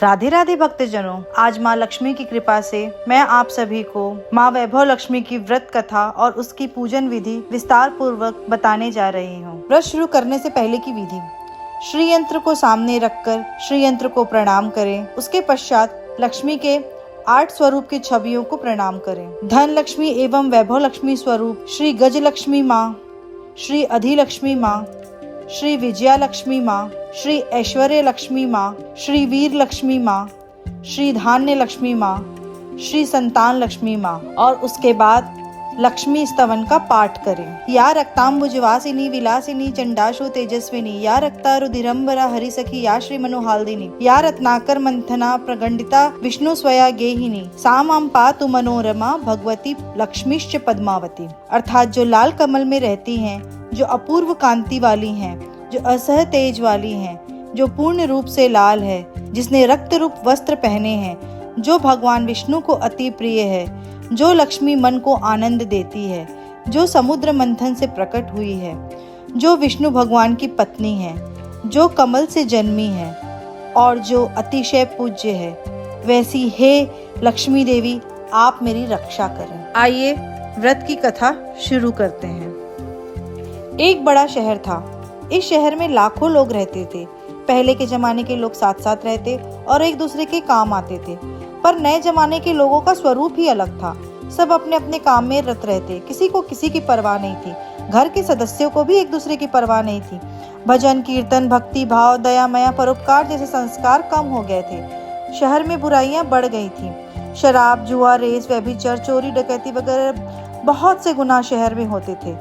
राधे राधे भक्तजनों, आज माँ लक्ष्मी की कृपा से मैं आप सभी को माँ वैभव लक्ष्मी की व्रत कथा और उसकी पूजन विधि विस्तार पूर्वक बताने जा रही हूँ। व्रत शुरू करने से पहले की विधि। श्री यंत्र को सामने रखकर श्री यंत्र को प्रणाम करें। उसके पश्चात लक्ष्मी के 8 स्वरूप की छवियों को प्रणाम करें। धन लक्ष्मी एवं वैभव लक्ष्मी स्वरूप श्री गज लक्ष्मी माँ, श्री अधिलक्ष्मी माँ, श्री विजया लक्ष्मी माँ, श्री ऐश्वर्य लक्ष्मी माँ, श्री वीर लक्ष्मी माँ, श्री धान्य लक्ष्मी माँ, श्री संतान लक्ष्मी माँ और उसके बाद लक्ष्मी स्तवन का पाठ करें। या रक्तांबुजवासिनी विलासिनी चंडाशु तेजस्विनी, या रक्ता रुधिरंबरा हरिसखी, या श्री मनोहाल्दिनी, या रत्नाकर मंथना प्रगंडिता विष्णु स्वया गेहिनी, सा मां पातु मनोरमा भगवती लक्ष्मीश्च पद्मावती। अर्थात जो लाल कमल में रहती हैं, जो अपूर्व कांति वाली हैं, जो असह तेज वाली हैं, जो पूर्ण रूप से लाल है, जिसने रक्त रूप वस्त्र पहने हैं, जो भगवान विष्णु को अति प्रिय है, जो लक्ष्मी मन को आनंद देती है, जो समुद्र मंथन से प्रकट हुई है, जो विष्णु भगवान की पत्नी है, जो कमल से जन्मी है और जो अतिशय पूज्य है, वैसी हे लक्ष्मी देवी आप मेरी रक्षा करें। आइए व्रत की कथा शुरू करते हैं। एक बड़ा शहर था। इस शहर में लाखों लोग रहते थे। पहले के जमाने के लोग साथ साथ रहते और एक दूसरे के काम आते थे, पर नए जमाने के लोगों का स्वरूप ही अलग था। सब अपने अपने काम में रत रहते, किसी को किसी की परवाह नहीं थी। घर के सदस्यों को भी एक दूसरे की परवाह नहीं थी। भजन कीर्तन, भक्ति भाव, दया माया, परोपकार जैसे संस्कार कम हो गए थे। शहर में बुराइयां बढ़ गई थी। शराब, जुआ, रेस, व्यभिचार, चोरी, डकैती वगैरह बहुत से गुनाह शहर में होते थे।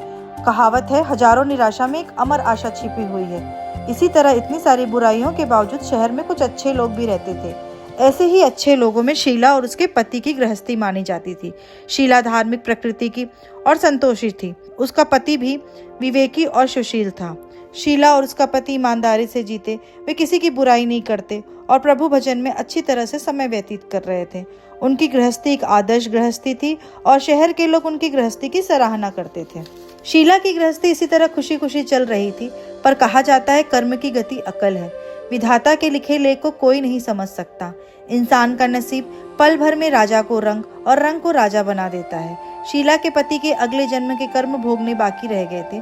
कहावत है, हजारों निराशा में एक अमर आशा छिपी हुई है। इसी तरह इतनी सारी बुराइयों के बावजूद शहर में कुछ अच्छे लोग भी रहते थे। ऐसे ही अच्छे लोगों में शीला और उसके पति की गृहस्थी मानी जाती थी। शीला धार्मिक प्रकृति की और संतोषी थी। उसका पति भी विवेकी और सुशील था। शीला और उसका पति ईमानदारी से जीते, वे किसी की बुराई नहीं करते और प्रभु भजन में अच्छी तरह से समय व्यतीत कर रहे थे। उनकी गृहस्थी एक आदर्श गृहस्थी थी और शहर के लोग उनकी गृहस्थी की सराहना करते थे। शीला की गृहस्थी इसी तरह खुशी खुशी चल रही थी, पर कहा जाता है कर्म की गति अकल है। विधाता के लिखे लेख को कोई नहीं समझ सकता। इंसान का नसीब पल भर में राजा को रंग और रंग को राजा बना देता है। शीला के पति के अगले जन्म के कर्म भोगने बाकी रह गए थे,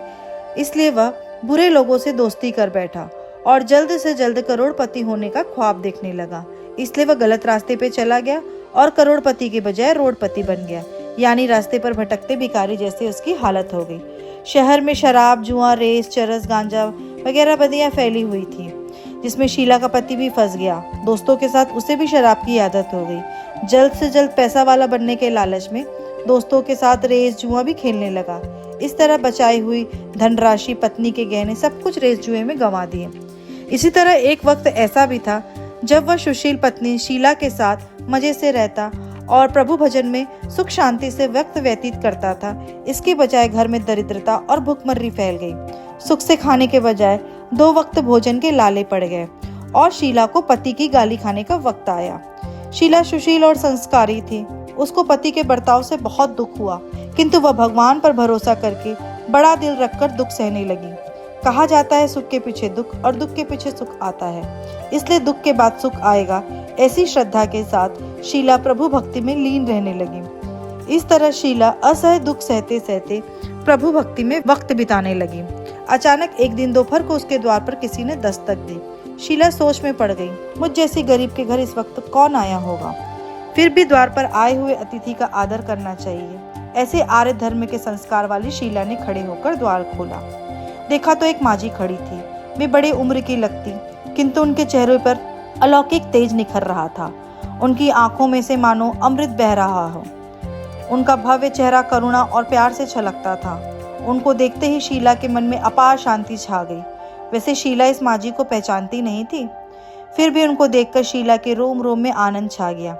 इसलिए वह बुरे लोगों से दोस्ती कर बैठा और जल्द से जल्द करोड़पति होने का ख्वाब देखने लगा। इसलिए वह गलत रास्ते पे चला गया और करोड़पति के बजाय रोडपति बन गया, यानी रास्ते पर भटकते भिखारी जैसी उसकी हालत हो गई। शहर में शराब, जुआ, रेस, चरस, गांजा वगैरह बदियां फैली हुई थी, जिसमें शीला का पति भी फंस गया। दोस्तों के साथ उसे भी शराब की आदत हो गई। जल्द से जल्द पैसा वाला बनने के लालच में दोस्तों के साथ रेस, जुआ भी खेलने लगा। इस तरह बचाई हुई धनराशि, पत्नी के गहने, सब कुछ रेस जुए में गंवा दिए। इसी तरह एक वक्त ऐसा भी था जब वह सुशील पत्नी शीला के साथ मजे से रहता और प्रभु भजन में सुख शांति से वक्त व्यतीत करता था। इसके बजाय घर में दरिद्रता और भुखमरी फैल गई। सुख से खाने के बजाय 2 वक्त भोजन के लाले पड़ गए और शीला को पति की गाली खाने का वक्त आया। शीला सुशील और संस्कारी थी। उसको पति के बर्ताव से बहुत दुख हुआ, किंतु वह भगवान पर भरोसा करके बड़ा दिल रखकर दुख सहने लगी। कहा जाता है, सुख के पीछे दुख और दुख के पीछे सुख आता है, इसलिए दुख के बाद सुख आएगा। ऐसी श्रद्धा के साथ शीला प्रभु भक्ति में लीन रहने लगी। इस तरह शीला असह्य दुख सहते सहते प्रभु भक्ति में वक्त बिताने लगी। अचानक एक दिन दोपहर को उसके द्वार पर किसी ने दस्तक दी। शीला सोच में पड़ गई, मुझ जैसी गरीब के घर इस वक्त कौन आया होगा। फिर भी द्वार पर आए हुए अतिथि का आदर करना चाहिए। ऐसे आर्य धर्म के संस्कार वाली शीला ने खड़े होकर द्वार खोला। देखा तो एक माजी खड़ी थी। वे बड़े उम्र की लगती, किंतु उनके चेहरे पर अलौकिक तेज निखर रहा था। उनकी आंखों में से मानो अमृत बह रहा हो। उनका भव्य चेहरा करुणा और प्यार से छलकता था। उनको देखते ही शीला के मन में अपार शांति छा गई। वैसे शीला इस माजी को पहचानती नहीं थी, फिर भी उनको देखकर शीला के रोम रोम में आनंद छा गया।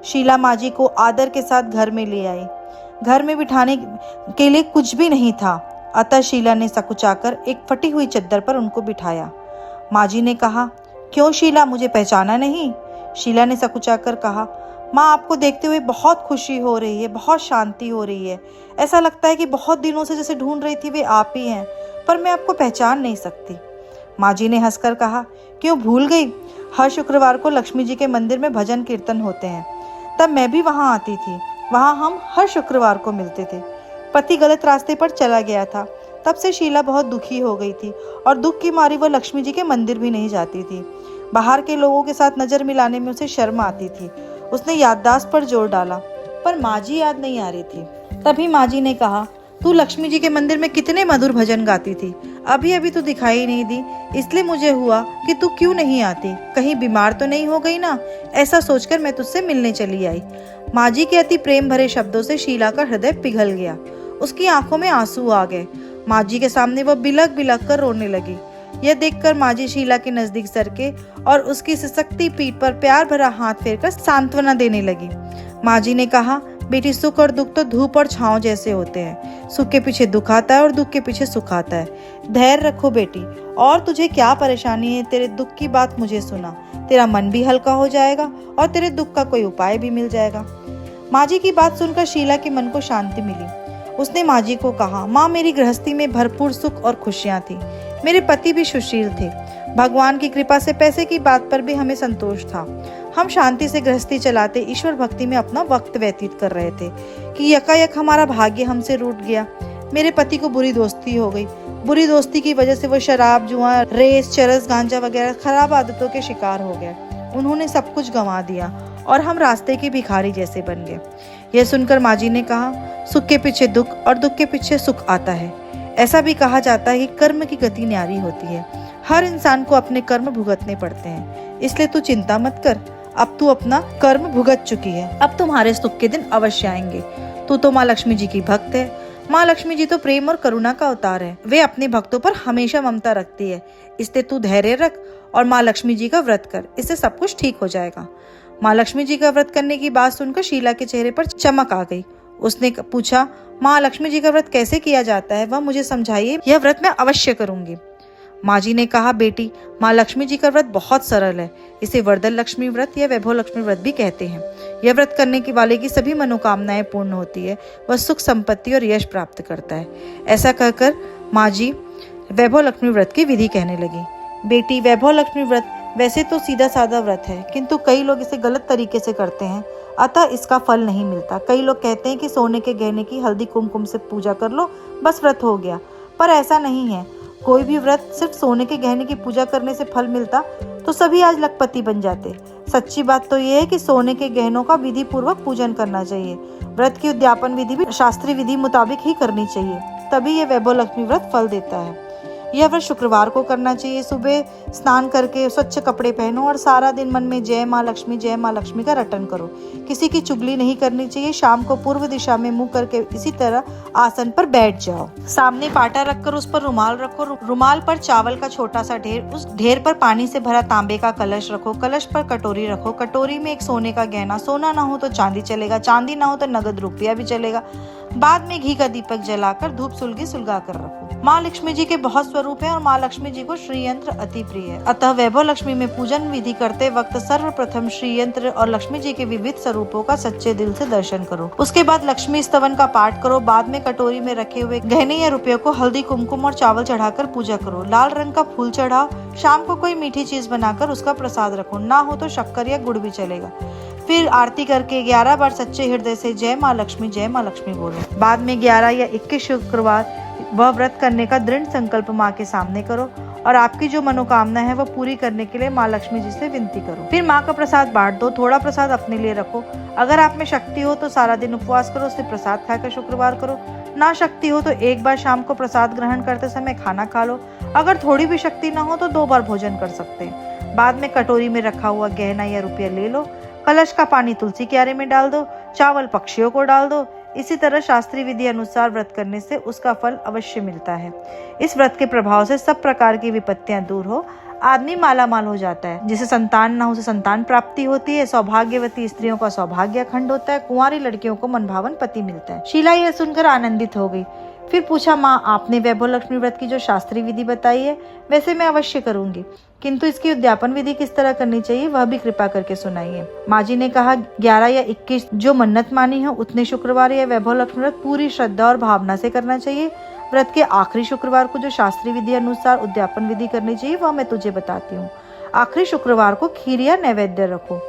शीला माजी को आदर के साथ घर में ले आई। घर में बिठाने के लिए कुछ भी नहीं था, अतः शीला ने सकुचाकर एक फटी हुई चद्दर पर उनको बिठाया। माजी ने कहा, क्यों शीला, मुझे पहचाना नहीं? शीला ने सकुचाकर कहा, माँ, आपको देखते हुए बहुत खुशी हो रही है, बहुत शांति हो रही है। ऐसा लगता है कि बहुत दिनों से जैसे ढूंढ रही थी वे आप ही हैं, पर मैं आपको पहचान नहीं सकती। माँ जी ने हंसकर कहा, क्यों भूल गई? हर शुक्रवार को लक्ष्मी जी के मंदिर में भजन कीर्तन होते हैं, तब मैं भी वहाँ आती थी। वहाँ हम हर शुक्रवार को मिलते थे। पति गलत रास्ते पर चला गया था, तब से शीला बहुत दुखी हो गई थी और दुख की मारी वो लक्ष्मी जी के मंदिर भी नहीं जाती थी। बाहर के लोगों के साथ नजर मिलाने में उसे शर्म आती थी। उसने याददाश्त पर जोर डाला, पर माँ जी याद नहीं आ रही थी। तभी माँ जी ने कहा, तू लक्ष्मी जी के मंदिर में कितने मधुर भजन गाती थी, अभी अभी तो दिखाई नहीं दी, इसलिए मुझे हुआ कि तू क्यों नहीं आती, कहीं बीमार तो नहीं हो गई ना, ऐसा सोचकर मैं तुझसे मिलने चली आई। माँ जी के अति प्रेम भरे शब्दों से शीला का हृदय पिघल गया। उसकी आंखों में आंसू आ गए। माँ जी के सामने वह बिलख बिलख कर रोने लगी। यह देखकर माँ जी शीला के नजदीक सरके और उसकी सशक्ति पीठ पर प्यार भरा हाथ फेरकर सांत्वना देने लगी। माँ जी ने कहा, बेटी, सुख और दुख तो धूप और छांव जैसे होते हैं। सुख के पीछे दुख आता है और दुख के पीछे सुख आता है। धैर्य रखो बेटी, और तुझे क्या परेशानी है? तेरे दुख की बात मुझे सुना, तेरा मन भी हल्का हो जाएगा और तेरे दुख का कोई उपाय भी मिल जाएगा। माँ जी की बात सुनकर शीला के मन को शांति मिली। उसने माँ जी को कहा, माँ, मेरी गृहस्थी में भरपूर सुख और खुशियाँ थी। मेरे पति भी सुशील थे। भगवान की कृपा से पैसे की बात पर भी हमें संतोष था। हम शांति से गृहस्थी चलाते ईश्वर भक्ति में अपना वक्त व्यतीत कर रहे थे कि यकायक हमारा भाग्य हमसे रूठ गया। मेरे पति को बुरी दोस्ती हो गई। बुरी दोस्ती की वजह से वो शराब, जुआ, रेस, चरस, गांजा वगैरह खराब आदतों के शिकार हो गए। उन्होंने सब कुछ गंवा दिया और हम रास्ते के भिखारी जैसे बन गए। यह सुनकर माँ जी ने कहा, सुख के पीछे दुख और दुख के पीछे सुख आता है। ऐसा भी कहा जाता है कि कर्म की गति न्यारी होती है। हर इंसान को अपने कर्म भुगतने पड़ते हैं, इसलिए तू चिंता मत कर। अब तू अपना कर्म भुगत चुकी है, अब तुम्हारे सुख के दिन अवश्य आएंगे। तू तो माँ लक्ष्मी जी की भक्त है। माँ लक्ष्मी जी तो प्रेम और करुणा का अवतार है। वे अपने भक्तों पर हमेशा ममता रखती है, इसलिए तू धैर्य रख और माँ लक्ष्मी जी का व्रत कर, इससे सब कुछ ठीक हो जाएगा। माँ लक्ष्मी जी का व्रत करने की बात सुनकर शीला के चेहरे पर चमक आ गई। उसने पूछा, माँ लक्ष्मी जी का व्रत कैसे किया जाता है, वह मुझे समझाइए, यह व्रत मैं अवश्य करूंगी। माँ जी ने कहा, बेटी, माँ लक्ष्मी जी का व्रत बहुत सरल है। इसे वरदल लक्ष्मी व्रत या वैभव लक्ष्मी व्रत भी कहते हैं। यह व्रत करने के वाले की सभी मनोकामनाएं पूर्ण होती है। वह सुख, संपत्ति और यश प्राप्त करता है। ऐसा कहकर माँ जी वैभव लक्ष्मी व्रत की विधि कहने लगी। बेटी, वैभव लक्ष्मी व्रत वैसे तो सीधा साधा व्रत है, किंतु कई लोग इसे गलत तरीके से करते हैं, अतः इसका फल नहीं मिलता। कई लोग कहते हैं कि सोने के गहने की हल्दी कुमकुम से पूजा कर लो, बस व्रत हो गया, पर ऐसा नहीं है। कोई भी व्रत सिर्फ सोने के गहने की पूजा करने से फल मिलता तो सभी आज लखपति बन जाते। सच्ची बात तो यह है कि सोने के गहनों का विधि पूर्वक पूजन करना चाहिए। व्रत की उद्यापन विधि भी शास्त्रीय विधि मुताबिक ही करनी चाहिए, तभी यह वैभव लक्ष्मी व्रत फल देता है। यह व्रत शुक्रवार को करना चाहिए। सुबह स्नान करके स्वच्छ कपड़े पहनो और सारा दिन मन में जय माँ लक्ष्मी का रटन करो। किसी की चुगली नहीं करनी चाहिए। शाम को पूर्व दिशा में मुंह करके इसी तरह आसन पर बैठ जाओ। सामने पाटा रखकर उस पर रुमाल रखो। रुमाल पर चावल का छोटा सा ढेर, उस ढेर पर पानी से भरा तांबे का कलश रखो। कलश पर कटोरी रखो। कटोरी में एक सोने का गहना, सोना ना हो तो चांदी चलेगा, चांदी ना हो तो नगद रुपया भी चलेगा। बाद में घी का दीपक जलाकर धूप सुलगा कर रखो। माँ लक्ष्मी जी के बहुत स्वरूप हैं और माँ लक्ष्मी जी को श्री यंत्र अति प्रिय है, अतः वैभव लक्ष्मी में पूजन विधि करते वक्त सर्वप्रथम श्री यंत्र और लक्ष्मी जी के विविध स्वरूपों का सच्चे दिल से दर्शन करो। उसके बाद लक्ष्मी स्तवन का पाठ करो। बाद में कटोरी में रखे हुए गहने या रुपयों को हल्दी, कुमकुम और चावल चढ़ाकर पूजा करो। लाल रंग का फूल चढ़ाओ। शाम को कोई मीठी चीज बनाकर उसका प्रसाद रखो, ना हो तो शक्कर या गुड़ भी चलेगा। फिर आरती करके 11 बार सच्चे हृदय से जय माँ लक्ष्मी बोलो। बाद में 11 या 21 शुक्रवार वह व्रत करने का दृढ़ संकल्प माँ के सामने करो और आपकी जो मनोकामना है वह पूरी करने के लिए माँ लक्ष्मी जी से विनती करो। फिर माँ का प्रसाद बांट दो। थोड़ा प्रसाद अपने लिए रखो। अगर आप में शक्ति हो तो सारा दिन उपवास करो, उससे प्रसाद खाकर शुक्रवार करो। ना शक्ति हो तो एक बार शाम को प्रसाद ग्रहण करते समय खाना खा लो। अगर थोड़ी भी शक्ति ना हो तो 2 बार भोजन कर सकते हैं। बाद में कटोरी में रखा हुआ गहना या रुपया ले लो। कलश का पानी तुलसी क्यारे में डाल दो। चावल पक्षियों को डाल दो। इसी तरह शास्त्रीय विधि अनुसार व्रत करने से उसका फल अवश्य मिलता है। इस व्रत के प्रभाव से सब प्रकार की विपत्तियां दूर हो, आदमी मालामाल हो जाता है। जिसे संतान न हो उसे संतान प्राप्ति होती है। सौभाग्यवती स्त्रियों का सौभाग्य अखंड होता है। कुंवारी लड़कियों को मनभावन पति मिलता है। शीला यह सुनकर आनंदित हो गई। फिर पूछा, माँ आपने वैभव लक्ष्मी व्रत की जो शास्त्रीय विधि बताई है वैसे मैं अवश्य करूंगी, किंतु इसकी उद्यापन विधि किस तरह करनी चाहिए वह भी कृपा करके सुनाइए। माँ जी ने कहा, 11 या 21 जो मन्नत मानी है उतने शुक्रवार यह वैभव लक्ष्मी व्रत पूरी श्रद्धा और भावना से करना चाहिए। व्रत के आखिरी शुक्रवार को जो शास्त्रीय विधि अनुसार उद्यापन विधि करनी चाहिए वह मैं तुझे बताती हूँ। आखिरी शुक्रवार को खीर या नैवेद्य रखो।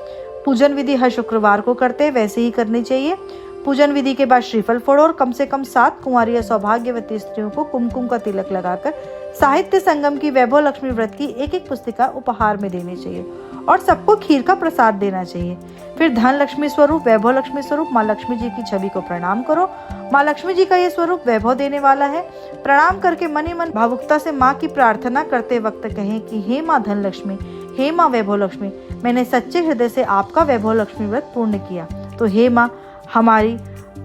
पूजन विधि हर शुक्रवार को करते वैसे ही करनी चाहिए। पूजन विधि के बाद श्रीफल फोड़ो और कम से कम 7 कुंवारी या सौभाग्यवती स्त्रियों को कुमकुम का तिलक लगाकर साहित्य संगम की वैभव लक्ष्मी व्रत की एक पुस्तिका उपहार में देनी चाहिए और सबको खीर का प्रसाद देना चाहिए। फिर धन लक्ष्मी स्वरूप, वैभव लक्ष्मी स्वरूप माँ लक्ष्मी जी की छवि को प्रणाम करो। माँ लक्ष्मी जी का ये स्वरूप वैभव देने वाला है। प्रणाम करके मन ही मन भावुकता से माँ की प्रार्थना करते वक्त कहें कि हे माँ धन लक्ष्मी, हे माँ वैभव लक्ष्मी, मैंने सच्चे हृदय से आपका वैभव लक्ष्मी व्रत पूर्ण किया, तो हे माँ हमारी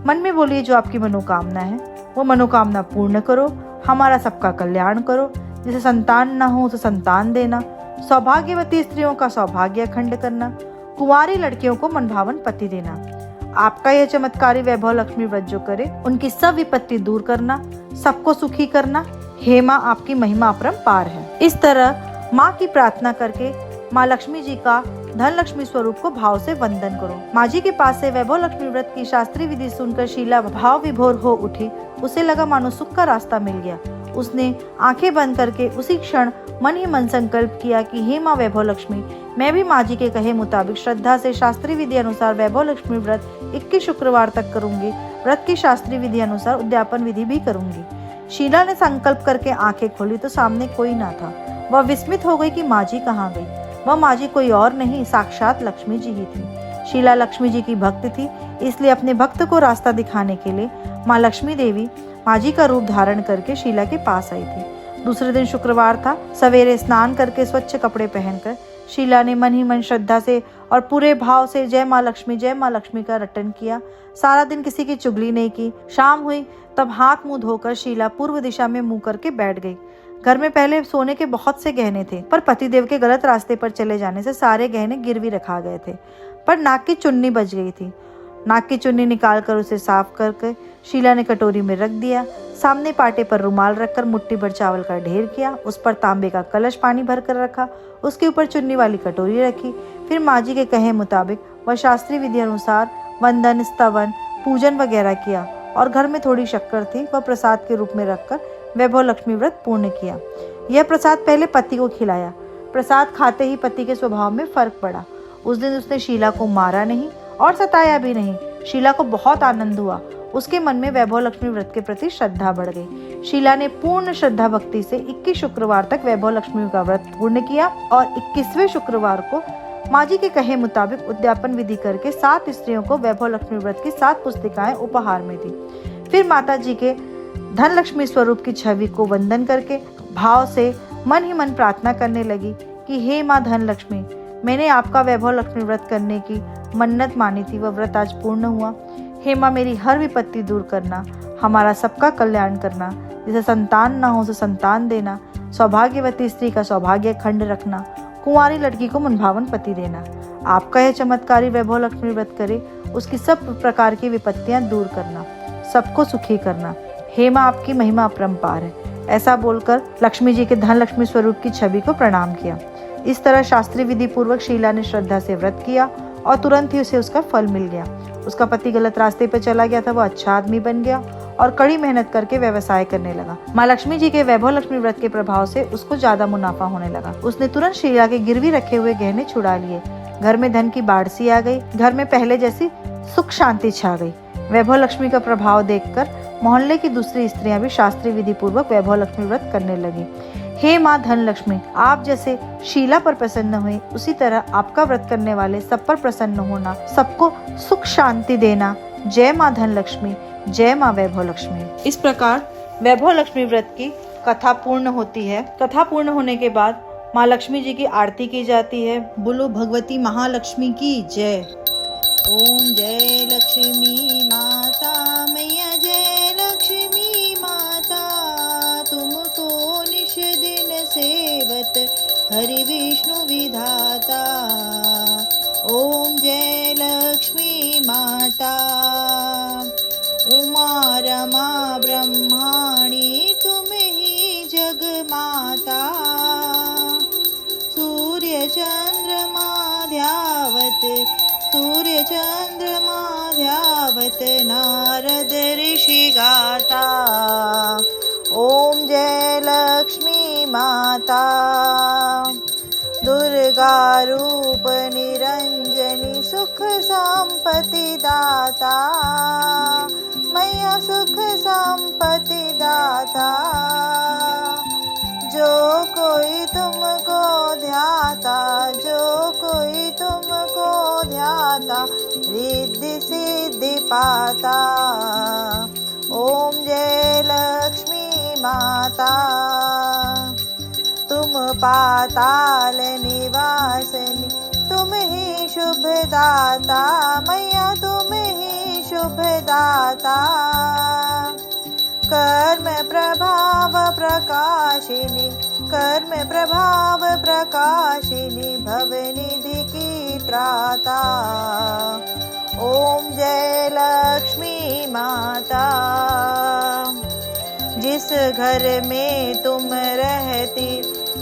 मन में बोलिए जो आपकी मनोकामना है वो मनोकामना पूर्ण करो। हमारा सबका कल्याण करो। जिसे संतान न हो तो संतान देना, सौभाग्यवती स्त्रियों का सौभाग्य अखंड करना, कुंवारी लड़कियों को मनभावन पति देना। आपका यह चमत्कारी वैभव लक्ष्मी व्रत जो करे उनकी सब विपत्ति दूर करना, सबको सुखी करना। हे माँ आपकी महिमा अपरंपार है। इस तरह माँ की प्रार्थना करके माँ लक्ष्मी जी का धन लक्ष्मी स्वरूप को भाव से वंदन करो। माँ जी के पास से वैभव लक्ष्मी व्रत की शास्त्रीय विधि सुनकर शीला भाव विभोर हो उठी। उसे लगा मानो सुख का रास्ता मिल गया। उसने आंखें बंद करके उसी क्षण मन ही मन संकल्प किया कि हे माँ वैभव लक्ष्मी, मैं भी माँ जी के कहे मुताबिक श्रद्धा से शास्त्रीय विधि अनुसार वैभव लक्ष्मी व्रत 21 शुक्रवार तक करूंगी। व्रत की शास्त्रीय विधि अनुसार उद्यापन विधि भी करूंगी। शीला ने संकल्प करके आंखें खोली तो सामने कोई ना था। वह विस्मित हो गई कि माँ जी कहाँ गई। वह माँ जी कोई और नहीं, साक्षात लक्ष्मी जी ही थी। शीला लक्ष्मी जी की भक्त थी, इसलिए अपने भक्त को रास्ता दिखाने के लिए माँ लक्ष्मी देवी माँ जी का रूप धारण करके शीला के पास आई थी। दूसरे दिन शुक्रवार था। सवेरे स्नान करके स्वच्छ कपड़े पहनकर शीला ने मन ही मन श्रद्धा से और पूरे भाव से जय माँ लक्ष्मी का रटन किया। सारा दिन किसी की चुगली नहीं की। शाम हुई तब हाथ मुंह धोकर शीला पूर्व दिशा में मुंह करके बैठ गई। घर में पहले सोने के बहुत से गहने थे, पर पतिदेव के गलत रास्ते पर चले जाने से सारे गहने गिरवी रखा गए थे। पर नाक की चुन्नी बच गई थी। नाक की चुन्नी निकालकर उसे साफ करके शीला ने कटोरी में रख दिया। सामने पाटे पर रुमाल रखकर मुट्ठी भर चावल का ढेर किया। उस पर तांबे का कलश पानी भर कर रखा। उसके ऊपर चुन्नी वाली कटोरी रखी। फिर माँ जी के कहे मुताबिक वह शास्त्रीय विधि अनुसार वंदन, स्तवन, पूजन वगैरह किया और घर में थोड़ी शक्कर थी वह प्रसाद के रूप में रखकर वैभव लक्ष्मी व्रत पूर्ण किया। यह प्रसाद पहले पति को खिलाया। प्रसाद खाते ही पति के स्वभाव में फर्क पड़ा। उस दिन उसने शीला को मारा नहीं और सताया भी नहीं। शीला को बहुत आनंद हुआ। उसके मन में वैभव लक्ष्मी व्रत के प्रति श्रद्धा बढ़ गई। शीला ने पूर्ण श्रद्धा भक्ति से 21 शुक्रवार तक वैभव लक्ष्मी का व्रत पूर्ण किया और 21वें शुक्रवार को माँ जी के कहे मुताबिक उद्यापन विधि करके 7 स्त्रियों को वैभव लक्ष्मी व्रत की 7 पुस्तिकाएं उपहार में दी। फिर माता जी के धन लक्ष्मी स्वरूप की छवि को वंदन करके भाव से मन ही मन प्रार्थना करने लगी कि हे माँ धन लक्ष्मी, मैंने आपका वैभव लक्ष्मी व्रत करने की मन्नत मानी थी, वह व्रत आज पूर्ण हुआ। हे माँ मेरी हर विपत्ति दूर करना, हमारा सबका कल्याण करना। जिसे संतान ना हो तो संतान देना, सौभाग्यवती स्त्री का सौभाग्य खंड रखना, कुंवारी लड़की को मनभावन पति देना। आपका यह चमत्कारी वैभव लक्ष्मी व्रत करे, उसकी सब प्रकार की विपत्तियां दूर करना, सबको सुखी करना। हे माँ आपकी महिमा अपरंपार है। ऐसा बोलकर लक्ष्मी जी के धन लक्ष्मी स्वरूप की छवि को प्रणाम किया। इस तरह शास्त्रीय विधि पूर्वक शीला ने श्रद्धा से व्रत किया और तुरंत ही उसे उसका फल मिल गया। उसका पति गलत रास्ते पर चला गया था, वह अच्छा आदमी बन गया और कड़ी मेहनत करके व्यवसाय करने लगा। माँ लक्ष्मी जी के वैभव लक्ष्मी व्रत के प्रभाव से उसको ज्यादा मुनाफा होने लगा। उसने तुरंत शीला के गिरवी रखे हुए गहने छुड़ा लिए। घर में धन की बाढ़ सी आ गई। घर में पहले जैसी सुख शांति छा गई। वैभव लक्ष्मी का प्रभाव देखकर मोहल्ले की दूसरी स्त्रियां भी शास्त्रीय विधि पूर्वक वैभव लक्ष्मी व्रत करने लगी। हे माँ धन लक्ष्मी, आप जैसे शीला पर प्रसन्न हुई, उसी तरह आपका व्रत करने वाले सब पर प्रसन्न होना, सबको सुख शांति देना। जय माँ धन लक्ष्मी, जय माँ वैभव लक्ष्मी। इस प्रकार वैभव लक्ष्मी व्रत की कथा पूर्ण होती है। कथा पूर्ण होने के बाद माँ लक्ष्मी जी की आरती की जाती है। बोलो भगवती महालक्ष्मी की जय। ओम जय लक्ष्मी माता मैया, जय लक्ष्मी माता, तुमको निश दिन सेवत हरि विष्णु विधाता। ओम जय लक्ष्मी माता, उमा रमा ब्रह्मा गायत नारद ऋषि गाता। ओम जय लक्ष्मी माता। दुर्गा रूप निरंजनी सुख संपत्ति दाता। मैया सुख संपत्ति दाता। जो कोई तुमको ध्याता, जो कोई तुमको ध्याता, रिद्धि सिद्धि पाता। ओम जय लक्ष्मी माता। तुम पाताल निवासिनी, तुम ही शुभ दाता। मैया तुम ही शुभ दाता। कर्म प्रभाव प्रकाशिनी, कर्म प्रभाव प्रकाशिनी, भवनिधि की त्राता। ओम जय लक्ष्मी माता। जिस घर में तुम रहती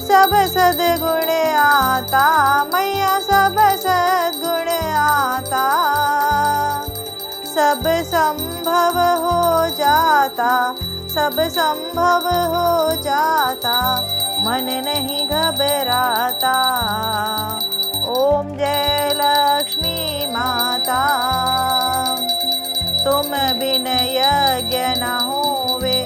सब सद्गुण आता। मैया सब सद्गुण आता। सब संभव हो जाता, सब संभव हो जाता, मन नहीं घबराता। ओम जय लक्ष्मी माता। तुम बिन यज्ञ न होवे,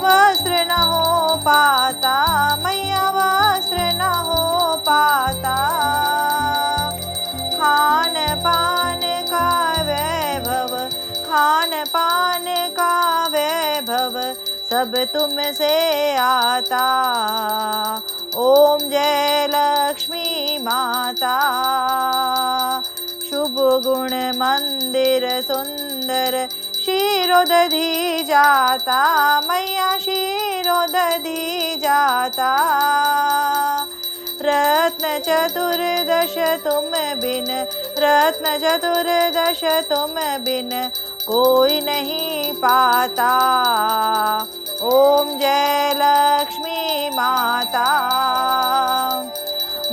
वस्त्र न हो पाता। मैया वस्त्र न हो पाता। खान पान का वैभव, खान पान का वैभव, सब तुमसे आता। ओम जय लक्ष्मी माता। शुभ गुण मंदिर सुंदर, क्षीरोदधि जाता। मैया क्षीरोदधि जाता। रत्न चतुर्दश तुम बिन, रत्न चतुर्दश तुम बिन, कोई नहीं पाता। ओम जय लक्ष्मी माता।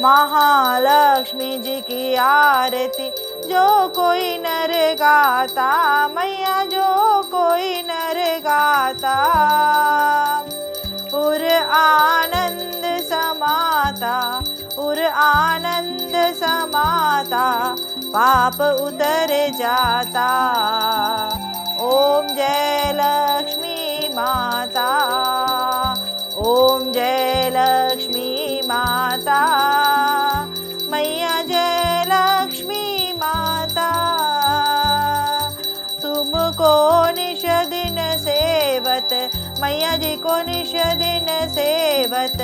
महालक्ष्मी जी की आरती जो कोई नर गाता। मैया जो कोई नर गाता, उर आनंद समाता, उर आनंद समाता, पाप उतर जाता। ओम जय लक्ष्मी माता। ओम जय लक्ष्मी माता। मैया जय लक्ष्मी माता। तुमको निश दिन सेवत, मैया जी को निश दिन सेवत,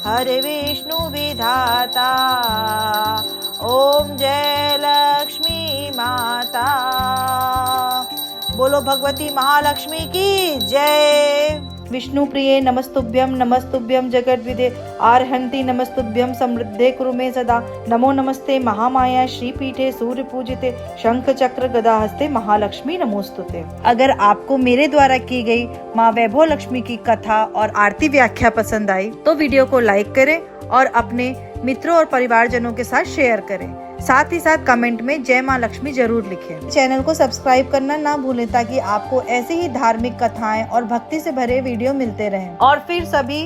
हरे विष्णु विधाता। ओम जय लक्ष्मी माता। बोलो भगवती महालक्ष्मी की जय। विष्णु प्रिये नमस्तुभ्यं, नमस्तुभ्यं जगद्विदे, आर्हन्ति नमस्तुभ्यं, समृद्धे कुरु मे सदा। नमो नमस्ते महामाया श्रीपीठे सूर्यपूजिते, शंख चक्र गदा हस्ते, महालक्ष्मी नमोस्तुते। अगर आपको मेरे द्वारा की गई माँ वैभव लक्ष्मी की कथा और आरती व्याख्या पसंद आई तो वीडियो को लाइक करें और अपने मित्रों और परिवारजनों के साथ शेयर करें। साथ ही साथ कमेंट में जय माँ लक्ष्मी जरूर लिखें। चैनल को सब्सक्राइब करना ना भूलें ताकि आपको ऐसी ही धार्मिक कथाएं और भक्ति से भरे वीडियो मिलते रहें। और फिर सभी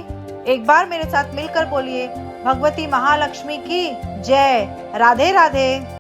एक बार मेरे साथ मिलकर बोलिए भगवती महालक्ष्मी की जय। राधे राधे।